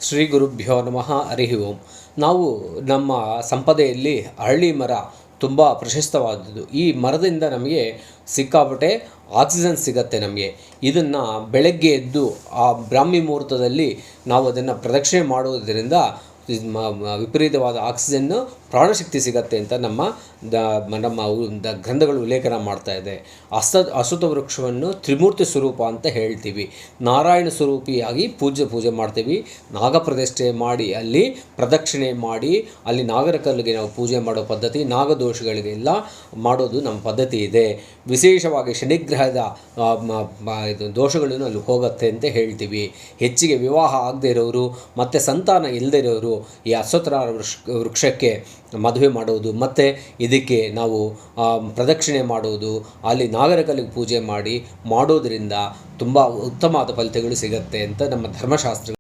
ಶ್ರೀ ಗುರುಭ್ಯೋ ನಮಃ ಹರಿ ಓಂ. ನಾವು ನಮ್ಮ ಸಂಪದೆಯಲ್ಲಿ ಅರಳಿ ಮರ ತುಂಬ ಪ್ರಶಸ್ತವಾದದ್ದು. ಈ ಮರದಿಂದ ನಮಗೆ ಸಿಕ್ಕಾಪಟ್ಟೆ ಆಕ್ಸಿಜನ್ ಸಿಗತ್ತೆ. ನಮಗೆ ಇದನ್ನು ಬೆಳಗ್ಗೆ ಎದ್ದು ಆ ಬ್ರಾಹ್ಮಿ ಮುಹೂರ್ತದಲ್ಲಿ ನಾವು ಅದನ್ನು ಪ್ರದಕ್ಷಿಣೆ ಮಾಡುವುದರಿಂದ ವಿಪರೀತವಾದ ಆಕ್ಸಿಜನ್ನು ಪ್ರಾಣಶಕ್ತಿ ಸಿಗತ್ತೆ ಅಂತ ನಮ್ಮ ಗ್ರಂಥಗಳು ಉಲ್ಲೇಖನ ಮಾಡ್ತಾ ಇದೆ. ಅಶ್ವತ್ಥ ವೃಕ್ಷವನ್ನು ತ್ರಿಮೂರ್ತಿ ಸ್ವರೂಪ ಅಂತ ಹೇಳ್ತೀವಿ. ನಾರಾಯಣ ಸ್ವರೂಪಿಯಾಗಿ ಪೂಜೆ ಮಾಡ್ತೀವಿ. ನಾಗಪ್ರತಿಷ್ಠೆ ಮಾಡಿ ಅಲ್ಲಿ ಪ್ರದಕ್ಷಿಣೆ ಮಾಡಿ ಅಲ್ಲಿ ನಾಗರಕಲ್ಲಿಗೆ ನಾವು ಪೂಜೆ ಮಾಡೋ ಪದ್ಧತಿ, ನಾಗದೋಷಗಳಿಗೆಲ್ಲ ಮಾಡೋದು ನಮ್ಮ ಪದ್ಧತಿ ಇದೆ. ವಿಶೇಷವಾಗಿ ಶನಿಗ್ರಹದ ದೋಷಗಳನ್ನು ಅಲ್ಲಿ ಹೋಗುತ್ತೆ ಅಂತ ಹೇಳ್ತೀವಿ. ಹೆಚ್ಚಿಗೆ ವಿವಾಹ ಆಗದೇ ಇರೋರು ಮತ್ತು ಸಂತಾನ ಇಲ್ಲದೇ ಇರೋರು ಈ ಅಶ್ವತ್ಥನಾರಾಯಣ ವೃಕ್ಷಕ್ಕೆ ಮದುವೆ ಮಾಡುವುದು ಮತ್ತು ಇದಕ್ಕೆ ನಾವು ಪ್ರದಕ್ಷಿಣೆ ಮಾಡುವುದು, ಅಲ್ಲಿ ನಾಗರಕಲ್ಲಿಗೆ ಪೂಜೆ ಮಾಡೋದರಿಂದ ತುಂಬ ಉತ್ತಮವಾದ ಫಲಿತಗಳು ಸಿಗುತ್ತೆ ಅಂತ ನಮ್ಮ ಧರ್ಮಶಾಸ್ತ್ರ